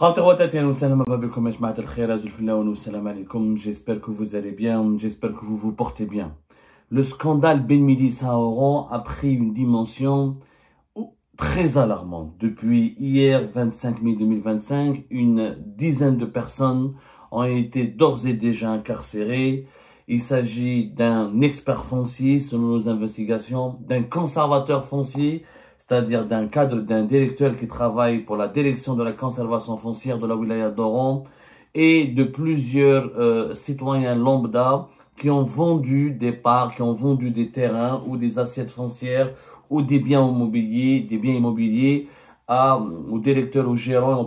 J'espère que vous allez bien, j'espère que vous vous portez bien. Le scandale Ben Melissa Oran a pris une dimension très alarmante. Depuis hier, 25 mai 2025, une dizaine de personnes ont été d'ores et déjà incarcérées. Il s'agit d'un expert foncier, selon nos investigations, d'un conservateur foncier, c'est-à-dire d'un cadre, d'un directeur qui travaille pour la direction de la conservation foncière de la wilaya d'Oran, et de plusieurs citoyens lambda qui ont vendu des parts, qui ont vendu des terrains ou des assiettes foncières ou des biens immobiliers au directeur, au gérant, au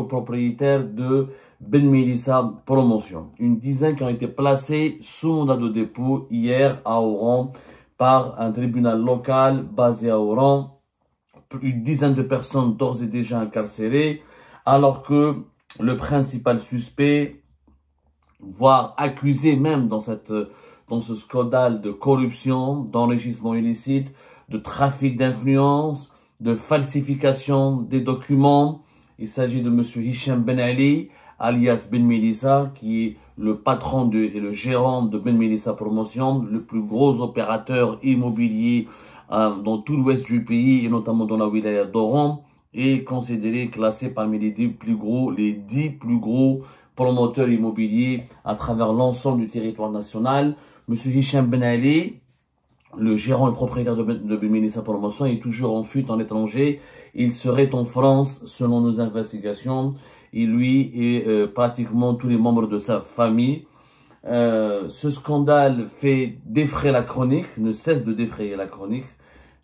propriétaire de Ben Melissa Promotion. Une dizaine qui ont été placés sous mandat de dépôt hier à Oran par un tribunal local basé à Oran. Une dizaine de personnes d'ores et déjà incarcérées, alors que le principal suspect, voire accusé même dans ce scandale de corruption, d'enrichissement illicite, de trafic d'influence, de falsification des documents. Il s'agit de M. Hicham Ben Ali, alias Ben Melissa, qui est le patron et le gérant de Ben Melissa Promotion, le plus gros opérateur immobilier dans tout l'ouest du pays et notamment dans la wilaya d'Oran, est considéré, classé parmi les 10 plus gros promoteurs immobiliers à travers l'ensemble du territoire national. M. Hicham Ben Ali, le gérant et propriétaire de Ben Melissa Promotion, est toujours en fuite en étranger. Il serait en France selon nos investigations, et lui et pratiquement tous les membres de sa famille. Ce scandale fait défrayer la chronique, ne cesse de défrayer la chronique.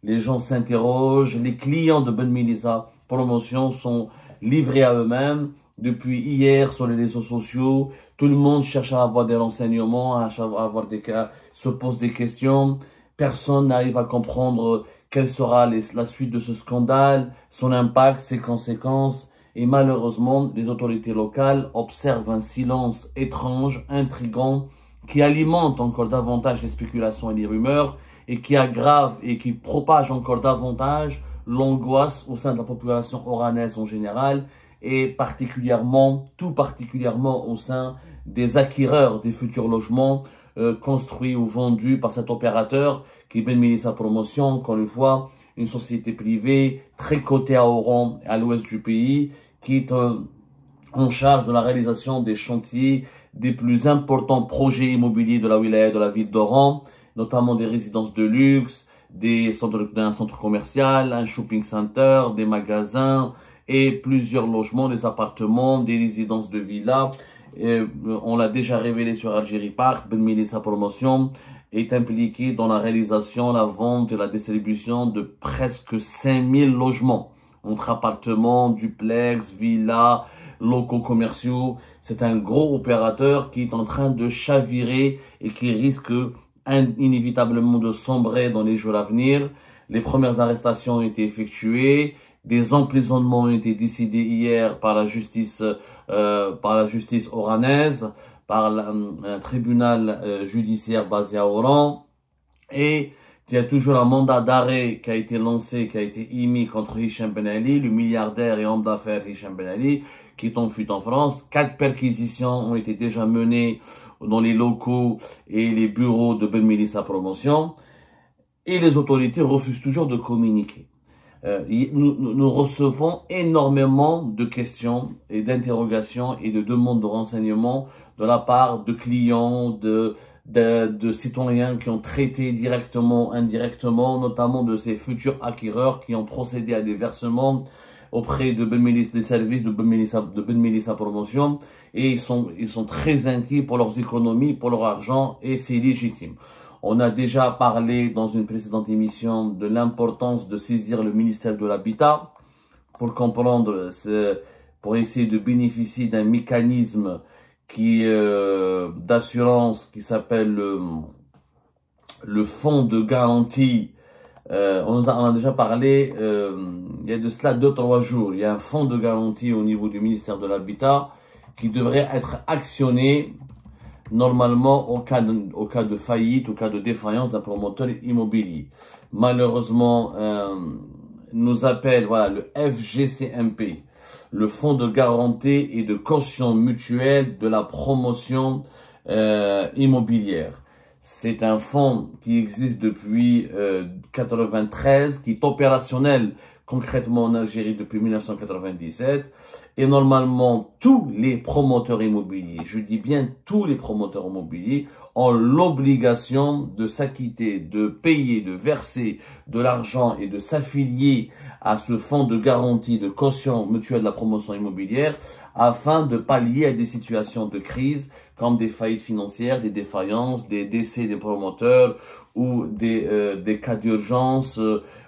Les gens s'interrogent, les clients de Ben Melissa Promotion sont livrés à eux-mêmes. Depuis hier, sur les réseaux sociaux, tout le monde cherche à avoir des renseignements, se pose des questions. Personne n'arrive à comprendre quelle sera la suite de ce scandale, son impact, ses conséquences. Et malheureusement, les autorités locales observent un silence étrange, intrigant, qui alimente encore davantage les spéculations et les rumeurs, et qui aggrave et qui propage encore davantage l'angoisse au sein de la population oranaise en général, et tout particulièrement au sein des acquéreurs des futurs logements construits ou vendus par cet opérateur qui est Ben Melissa Promotion, encore une fois, une société privée très cotée à Oran, à l'ouest du pays, qui est en charge de la réalisation des chantiers des plus importants projets immobiliers de la wilaya de la ville d'Oran, notamment des résidences de luxe, d'un centre commercial, un shopping center, des magasins et plusieurs logements, des appartements, des résidences de villas. On l'a déjà révélé sur Algérie Park, Ben Melissa Promotion est impliqué dans la réalisation, la vente et la distribution de presque 5000 logements, entre appartements, duplex, villas, locaux commerciaux. C'est un gros opérateur qui est en train de chavirer et qui risque inévitablement de sombrer dans les jours à venir. Les premières arrestations ont été effectuées. Des emprisonnements ont été décidés hier par la justice oranaise, par un tribunal judiciaire basé à Oran. Et il y a toujours un mandat d'arrêt qui a été lancé, qui a été émis contre Hicham Ben Ali, le milliardaire et homme d'affaires Hicham Ben Ali, qui est en fuite en France. 4 perquisitions ont été déjà menées dans les locaux et les bureaux de Ben Melissa Promotion. Et les autorités refusent toujours de communiquer. Nous recevons énormément de questions et d'interrogations et de demandes de renseignements de la part de clients, de citoyens qui ont traité directement, indirectement, notamment de ces futurs acquéreurs qui ont procédé à des versements auprès de Ben Melissa, des services de Ben Melissa Promotion, et ils sont très inquiets pour leurs économies, pour leur argent, et c'est légitime. On a déjà parlé dans une précédente émission de l'importance de saisir le ministère de l'Habitat pour comprendre, pour essayer de bénéficier d'un mécanisme d'assurance qui s'appelle le fonds de garantie. On a déjà parlé il y a de cela 2-3 jours. Il y a un fonds de garantie au niveau du ministère de l'Habitat qui devrait être actionné normalement au cas de faillite, au cas de défaillance d'un promoteur immobilier. Malheureusement, nous appelle, voilà, le FGCMP le fonds de garantie et de caution mutuelle de la promotion immobilière. C'est un fonds qui existe depuis 93, qui est opérationnel concrètement en Algérie depuis 1997. Et normalement, tous les promoteurs immobiliers, je dis bien tous les promoteurs immobiliers, ont l'obligation de s'acquitter, de payer, de verser de l'argent et de s'affilier à ce fonds de garantie de caution mutuelle de la promotion immobilière afin de pallier à des situations de crise comme des faillites financières, des défaillances, des décès des promoteurs ou des cas d'urgence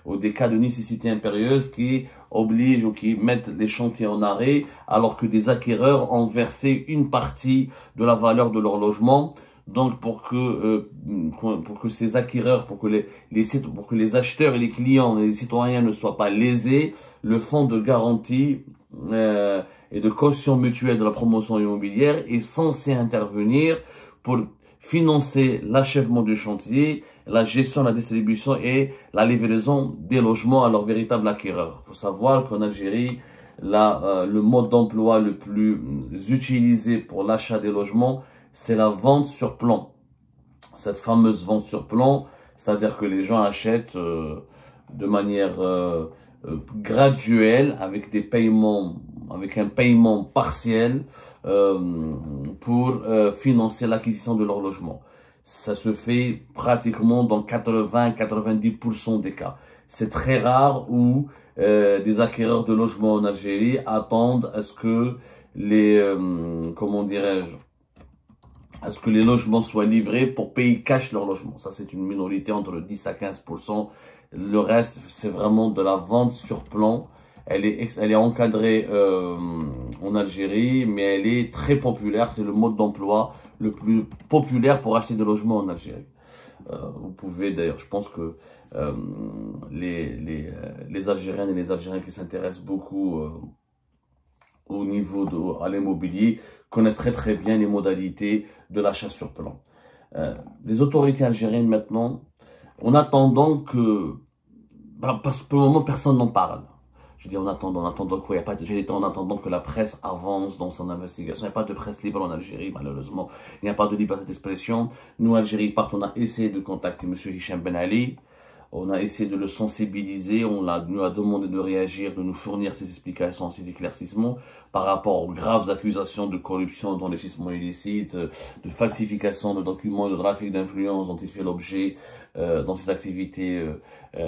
ou des cas de nécessité impérieuse qui obligent ou qui mettent les chantiers en arrêt alors que des acquéreurs ont versé une partie de la valeur de leur logement. Donc pour que ces acquéreurs, pour que les acheteurs et les clients et les citoyens ne soient pas lésés, le fonds de garantie et de caution mutuelle de la promotion immobilière est censé intervenir pour financer l'achèvement du chantier, la gestion, la distribution et la livraison des logements à leurs véritables acquéreurs. Il faut savoir qu'en Algérie, le mode d'emploi le plus utilisé pour l'achat des logements, c'est la vente sur plan. Cette fameuse vente sur plan, c'est-à-dire que les gens achètent de manière graduelle, avec des paiements, avec un paiement partiel pour financer l'acquisition de leur logement. Ça se fait pratiquement dans 80-90% des cas. C'est très rare où des acquéreurs de logements en Algérie attendent à ce que comment dirais-je, à ce que les logements soient livrés pour payer cash leur logement. Ça, c'est une minorité entre 10 à 15%. Le reste, c'est vraiment de la vente sur plan. Elle est encadrée en Algérie, mais elle est très populaire. C'est le mode d'emploi le plus populaire pour acheter des logements en Algérie. Vous pouvez d'ailleurs, je pense que les Algériennes et les Algériens qui s'intéressent beaucoup au niveau à l'immobilier connaissent très bien les modalités de l'achat sur plan. Les autorités algériennes maintenant, en attendant que, parce que pour le moment personne n'en parle. Je dis en attendant quoi? Il y a pas en attendant que la presse avance dans son investigation. Il n'y a pas de presse libre en Algérie, malheureusement. Il n'y a pas de liberté d'expression. Nous, Algérie, on a essayé de contacter M. Hicham Ben Ali. On a essayé de le sensibiliser, on nous a demandé de réagir, de nous fournir ses explications, ses éclaircissements par rapport aux graves accusations de corruption, d'enrichissement illicite, de falsification de documents, de trafic d'influence dont il fait l'objet dans ses activités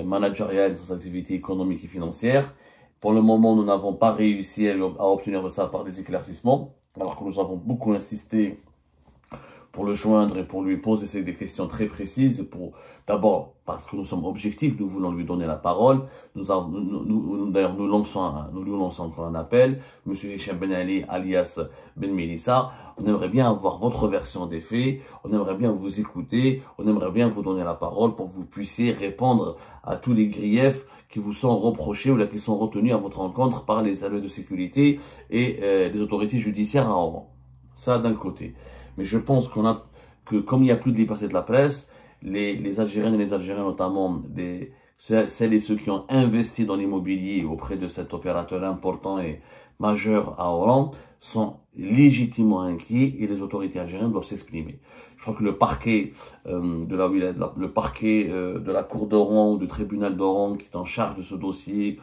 managériales, dans ses activités économiques et financières. Pour le moment, nous n'avons pas réussi à obtenir de sa part des éclaircissements, alors que nous avons beaucoup insisté pour le joindre et pour lui poser des questions très précises. D'abord, parce que nous sommes objectifs, nous voulons lui donner la parole. D'ailleurs, nous lui lançons encore un appel. Monsieur Hicham Ben Ali, alias Ben Melissa, on aimerait bien avoir votre version des faits. On aimerait bien vous écouter. On aimerait bien vous donner la parole pour que vous puissiez répondre à tous les griefs qui vous sont reprochés ou qui sont retenus à votre encontre par les services de sécurité et les autorités judiciaires à Oran. Ça, d'un côté. Mais je pense que comme il n'y a plus de liberté de la presse, les Algériennes et les Algériens, notamment celles et ceux qui ont investi dans l'immobilier auprès de cet opérateur important et majeur à Oran, sont légitimement inquiets et les autorités algériennes doivent s'exprimer. Je crois que le parquet de la cour d'Oran ou du tribunal d'Oran qui est en charge de ce dossier,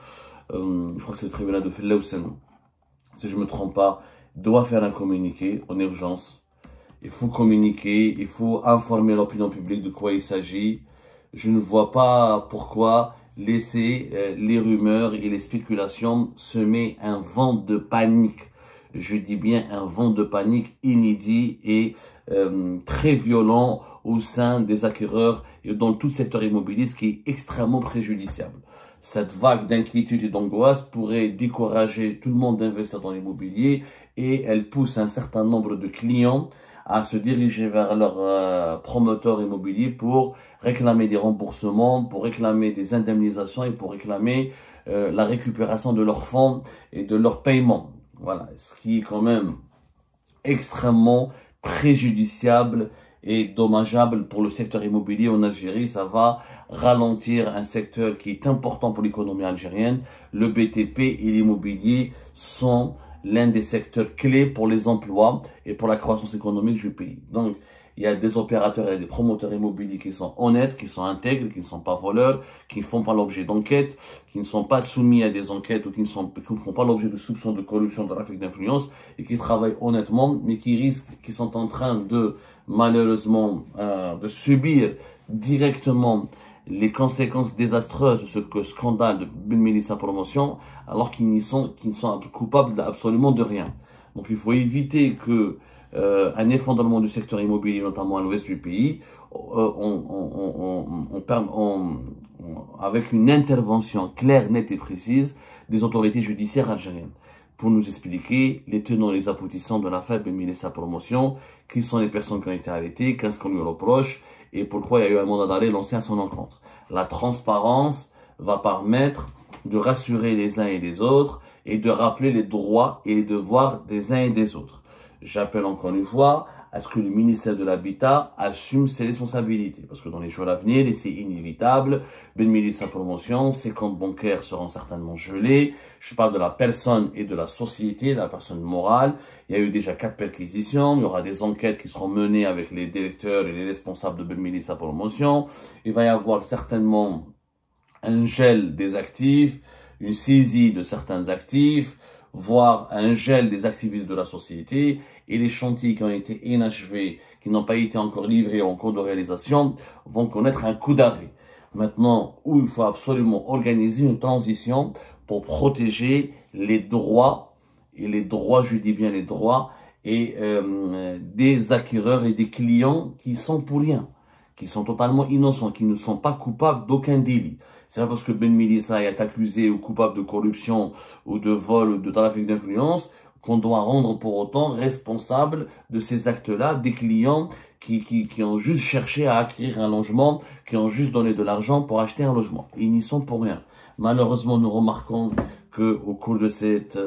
je crois que c'est le tribunal de Fellowsen, si je ne me trompe pas, doit faire un communiqué en urgence. Il faut communiquer, il faut informer l'opinion publique de quoi il s'agit. Je ne vois pas pourquoi laisser les rumeurs et les spéculations semer un vent de panique. Je dis bien un vent de panique inédit et très violent au sein des acquéreurs et dans tout le secteur immobilier, ce qui est extrêmement préjudiciable. Cette vague d'inquiétude et d'angoisse pourrait décourager tout le monde d'investir dans l'immobilier et elle pousse un certain nombre de clients à se diriger vers leur promoteur immobilier pour réclamer des remboursements, pour réclamer des indemnisations et pour réclamer la récupération de leurs fonds et de leurs paiements. Voilà, ce qui est quand même extrêmement préjudiciable est dommageable pour le secteur immobilier en Algérie. Ça va ralentir un secteur qui est important pour l'économie algérienne. Le BTP et l'immobilier sont l'un des secteurs clés pour les emplois et pour la croissance économique du pays. Donc, il y a des opérateurs et des promoteurs immobiliers qui sont honnêtes, qui sont intègres, qui ne sont pas voleurs, qui ne font pas l'objet d'enquêtes, qui ne sont pas soumis à des enquêtes ou qui ne font pas l'objet de soupçons de corruption, de trafic d'influence et qui travaillent honnêtement, mais qui sont en train de, malheureusement, de subir directement les conséquences désastreuses de ce scandale de Ben Melissa Promotion, alors qu'ils ne sont coupables absolument de rien. Donc il faut éviter que un effondrement du secteur immobilier, notamment à l'ouest du pays, avec une intervention claire, nette et précise des autorités judiciaires algériennes, pour nous expliquer les tenants et les aboutissants de l'affaire Ben Melissa Promotion, qui sont les personnes qui ont été arrêtées, qu'est-ce qu'on lui reproche, et pourquoi il y a eu un mandat d'arrêt lancé à son encontre. La transparence va permettre de rassurer les uns et les autres et de rappeler les droits et les devoirs des uns et des autres. J'appelle encore une fois à ce que le ministère de l'Habitat assume ses responsabilités. Parce que dans les jours à venir, et c'est inévitable, Ben Melissa Promotion, ses comptes bancaires seront certainement gelés. Je parle de la personne et de la société, de la personne morale. Il y a eu déjà 4 perquisitions. Il y aura des enquêtes qui seront menées avec les directeurs et les responsables de Ben Melissa Promotion. Il va y avoir certainement un gel des actifs, une saisie de certains actifs, voire un gel des activités de la société, et les chantiers qui ont été inachevés, qui n'ont pas été encore livrés en cours de réalisation, vont connaître un coup d'arrêt. Maintenant, où il faut absolument organiser une transition pour protéger les droits, et les droits, je dis bien les droits, et des acquéreurs et des clients qui sont pour rien, qui sont totalement innocents, qui ne sont pas coupables d'aucun délit. C'est pas parce que Ben Melissa est accusé ou coupable de corruption ou de vol ou de trafic d'influence qu'on doit rendre pour autant responsable de ces actes-là des clients qui ont juste cherché à acquérir un logement, qui ont juste donné de l'argent pour acheter un logement. Ils n'y sont pour rien. Malheureusement, nous remarquons que au cours de cette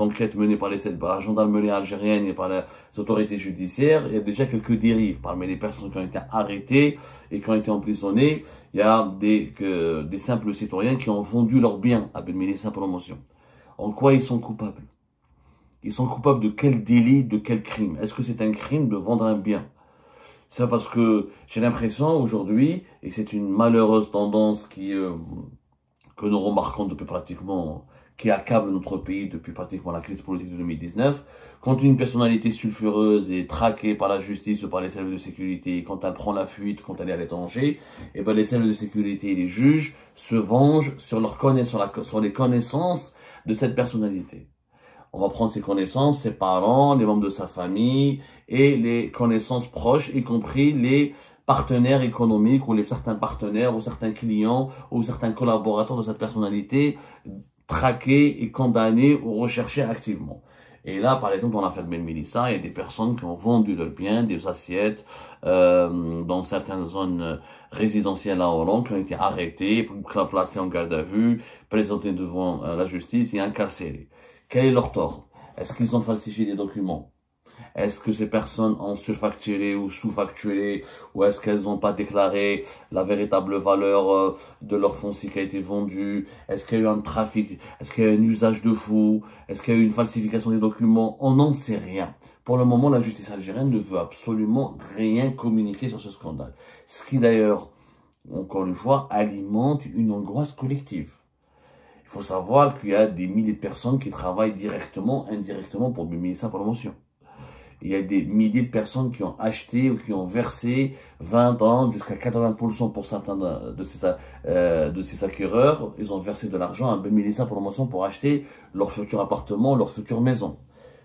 enquête menée par la gendarmerie algérienne et par les autorités judiciaires, il y a déjà quelques dérives. Parmi les personnes qui ont été arrêtées et qui ont été emprisonnées, il y a des simples citoyens qui ont vendu leurs biens à Ben Melissa Promotion. En quoi ils sont coupables? Ils sont coupables de quel délit, de quel crime? Est-ce que c'est un crime de vendre un bien? C'est parce que j'ai l'impression aujourd'hui, et c'est une malheureuse tendance que nous remarquons depuis pratiquement, qui accable notre pays depuis pratiquement la crise politique de 2019, quand une personnalité sulfureuse est traquée par la justice ou par les services de sécurité, quand elle prend la fuite, quand elle est à l'étranger, et ben les services de sécurité et les juges se vengent sur les connaissances de cette personnalité. On va prendre ses connaissances, ses parents, les membres de sa famille et les connaissances proches, y compris les partenaires économiques ou certains partenaires ou certains clients ou certains collaborateurs de cette personnalité traqués et condamnés ou recherchés activement. Et là, par exemple, dans l'affaire de Ben Melissa, il y a des personnes qui ont vendu leurs biens, des assiettes, dans certaines zones résidentielles à Hollande, qui ont été arrêtées, placées en garde à vue, présentées devant la justice et incarcérées. Quel est leur tort? Est-ce qu'ils ont falsifié des documents? Est-ce que ces personnes ont surfacturé ou sous-facturé? Ou est-ce qu'elles n'ont pas déclaré la véritable valeur de leur foncier qui a été vendu? Est-ce qu'il y a eu un trafic? Est-ce qu'il y a eu un usage de faux? Est-ce qu'il y a eu une falsification des documents? On n'en sait rien. Pour le moment, la justice algérienne ne veut absolument rien communiquer sur ce scandale. Ce qui d'ailleurs, encore une fois, alimente une angoisse collective. Il faut savoir qu'il y a des milliers de personnes qui travaillent directement, indirectement pour Ben Melissa Promotion. Il y a des milliers de personnes qui ont acheté ou qui ont versé 20 ans, jusqu'à 80% pour certains de ces acquéreurs. Ils ont versé de l'argent à Ben Melissa Promotion pour acheter leur futur appartement, leur future maison.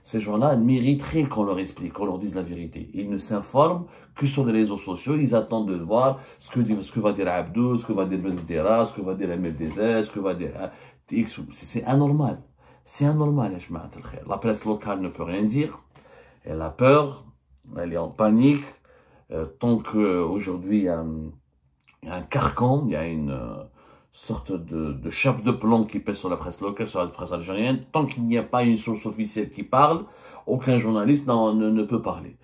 Ces gens-là mériteraient qu'on leur explique, qu'on leur dise la vérité. Ils ne s'informent que sur les réseaux sociaux. Ils attendent de voir ce que va dire Abdou, ce que va dire Bezdera, ce que va dire MFDZ, ce que va dire... C'est anormal. C'est anormal, la presse locale ne peut rien dire. Elle a peur, elle est en panique. Tant qu'aujourd'hui, il y a un carcan, il y a une sorte de chape de plomb qui pèse sur la presse locale, sur la presse algérienne, tant qu'il n'y a pas une source officielle qui parle, aucun journaliste ne peut parler.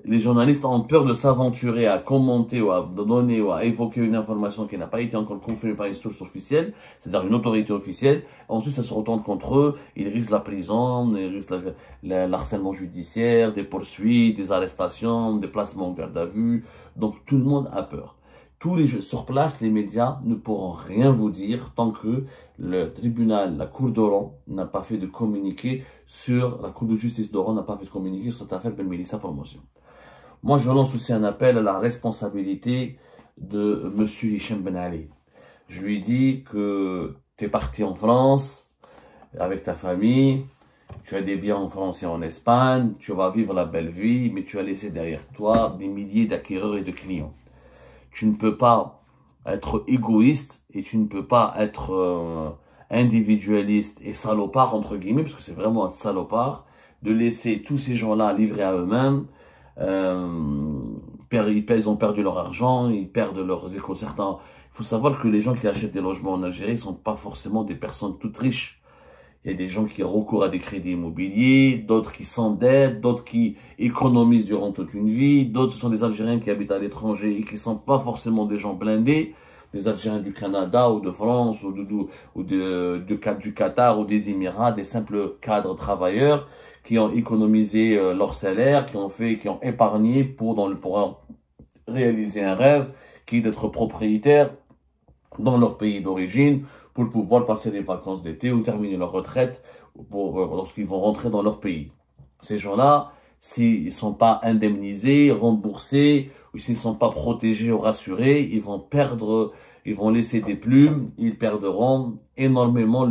les journalistes ont peur de s'aventurer à commenter ou à donner ou à évoquer une information qui n'a pas été encore confirmée par une source officielle, c'est-à-dire une autorité officielle. Ensuite, ça se retourne contre eux. Ils risquent la prison, ils risquent l'harcèlement judiciaire, des poursuites, des arrestations, des placements en garde à vue. Donc, tout le monde a peur. Sur place, les médias ne pourront rien vous dire tant que le tribunal, la Cour d'Oran, n'a pas fait de communiqué la Cour de justice d'Oran n'a pas fait de communiqué sur cette affaire Ben Melissa Promotion. Moi, je lance aussi un appel à la responsabilité de Monsieur Hicham Ben Ali. Je lui dis que tu es parti en France avec ta famille, tu as des biens en France et en Espagne, tu vas vivre la belle vie, mais tu as laissé derrière toi des milliers d'acquéreurs et de clients. Tu ne peux pas être égoïste et tu ne peux pas être individualiste et salopard, entre guillemets, parce que c'est vraiment un salopard, de laisser tous ces gens-là livrés à eux-mêmes. Ils ont perdu leur argent, ils perdent leurs échos. Certains, il faut savoir que les gens qui achètent des logements en Algérie ne sont pas forcément des personnes toutes riches. Il y a des gens qui recourent à des crédits immobiliers, d'autres qui s'endettent, d'autres qui économisent durant toute une vie, d'autres ce sont des Algériens qui habitent à l'étranger et qui ne sont pas forcément des gens blindés, des Algériens du Canada ou de France ou du Qatar ou des Émirats, des simples cadres travailleurs qui ont économisé leur salaire, qui ont épargné pour réaliser un rêve qui est d'être propriétaire dans leur pays d'origine pour pouvoir passer les vacances d'été ou terminer leur retraite lorsqu'ils vont rentrer dans leur pays. Ces gens-là, s'ils ne sont pas indemnisés, remboursés, ou s'ils ne sont pas protégés ou rassurés, ils vont laisser des plumes, ils perdront énormément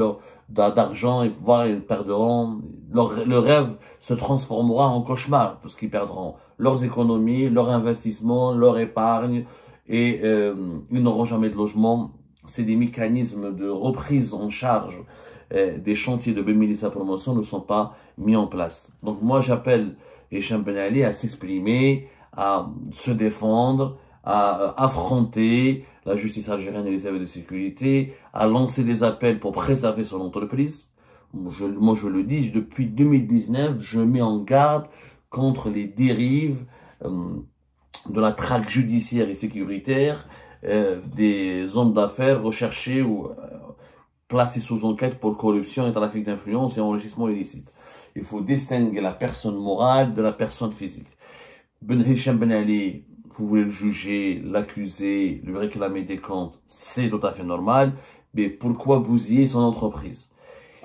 d'argent, voire ils perdront, le rêve se transformera en cauchemar, parce qu'ils perdront leurs économies, leur investissement, leur épargne, et ils n'auront jamais de logement. C'est des mécanismes de reprise en charge des chantiers de Ben Melissa Promotion ne sont pas mis en place. Donc moi j'appelle Hicham Ben Ali à s'exprimer, à se défendre, à affronter la justice algérienne et les services de sécurité, à lancer des appels pour préserver son entreprise. Moi je le dis, depuis 2019, je mets en garde contre les dérives de la traque judiciaire et sécuritaire des hommes d'affaires recherchés ou placés sous enquête pour corruption et trafic d'influence et enrichissement illicite. Il faut distinguer la personne morale de la personne physique. Hicham Ben Ali, vous voulez le juger, l'accuser, lui réclamer des comptes, c'est tout à fait normal, mais pourquoi bousiller son entreprise?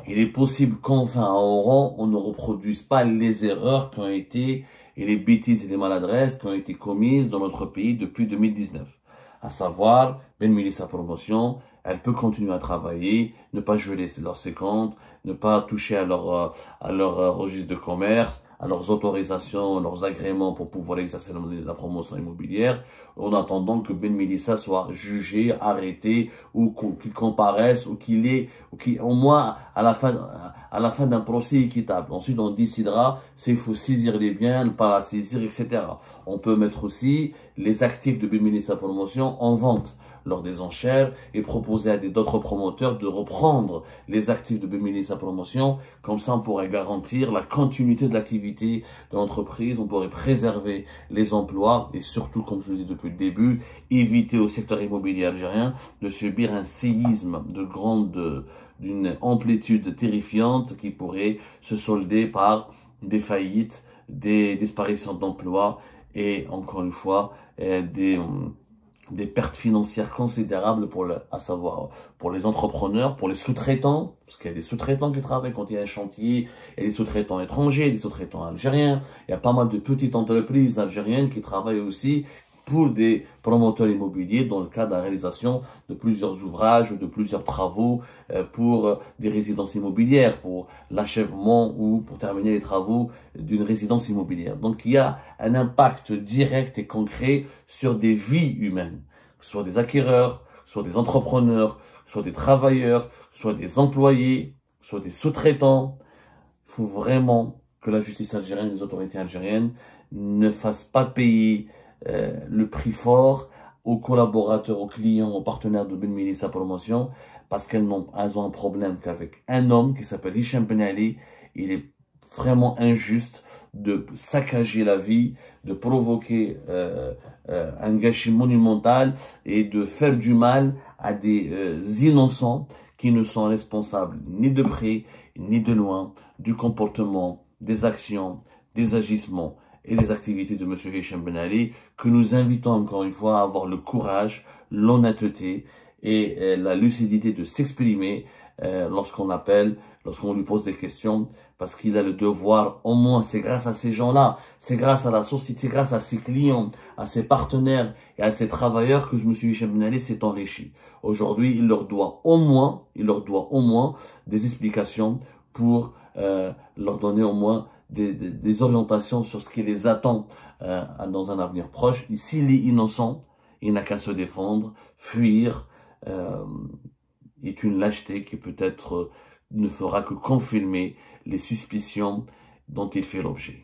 Il est possible qu'enfin à Oran, on ne reproduise pas les erreurs qui ont été, et les bêtises et les maladresses qui ont été commises dans notre pays depuis 2019. À savoir, Ben Melissa Promotion, elle peut continuer à travailler, ne pas geler ses comptes, ne pas toucher à leur registre de commerce, à leurs autorisations, leurs agréments pour pouvoir exercer la promotion immobilière, en attendant que Ben Melissa soit jugé, arrêté, ou qu'il comparaisse, ou au moins, à la fin d'un procès équitable. Ensuite, on décidera s'il faut saisir les biens, ne pas la saisir, etc. On peut mettre aussi les actifs de Ben Melissa Promotion en vente lors des enchères et proposer à d'autres promoteurs de reprendre les actifs de Ben Melissa Promotion. Comme ça, on pourrait garantir la continuité de l'activité de l'entreprise, on pourrait préserver les emplois et surtout, comme je le dis depuis le début, éviter au secteur immobilier algérien de subir un séisme d'une amplitude terrifiante qui pourrait se solder par des faillites, des disparitions d'emplois et, encore une fois, des pertes financières considérables à savoir pour les entrepreneurs, pour les sous-traitants, parce qu'il y a des sous-traitants qui travaillent quand il y a un chantier, il y a des sous-traitants étrangers, des sous-traitants algériens, il y a pas mal de petites entreprises algériennes qui travaillent aussi pour des promoteurs immobiliers dans le cadre de la réalisation de plusieurs ouvrages ou de plusieurs travaux pour des résidences immobilières, pour l'achèvement ou pour terminer les travaux d'une résidence immobilière. Donc il y a un impact direct et concret sur des vies humaines, que ce soit des acquéreurs, que ce soit des entrepreneurs, que ce soit des travailleurs, que ce soit des employés, que ce soit des sous-traitants. Il faut vraiment que la justice algérienne, les autorités algériennes ne fassent pas payer le prix fort aux collaborateurs, aux clients, aux partenaires de Ben Melissa Promotion, parce elles ont un problème qu'avec un homme qui s'appelle Hicham Ben Ali. Il est vraiment injuste de saccager la vie, de provoquer un gâchis monumental et de faire du mal à des innocents qui ne sont responsables ni de près ni de loin du comportement, des actions, des agissements et des activités de M. Hicham Ben Ali, que nous invitons encore une fois à avoir le courage, l'honnêteté et la lucidité de s'exprimer lorsqu'on appelle, lorsqu'on lui pose des questions, parce qu'il a le devoir, au moins, c'est grâce à ces gens-là, c'est grâce à la société, c'est grâce à ses clients, à ses partenaires et à ses travailleurs que M. Hicham Ben Ali s'est enrichi. Aujourd'hui, il leur doit au moins des explications pour leur donner au moins des orientations sur ce qui les attend dans un avenir proche. Et s'il est innocent, il n'a qu'à se défendre, fuir, est une lâcheté qui peut-être ne fera que confirmer les suspicions dont il fait l'objet.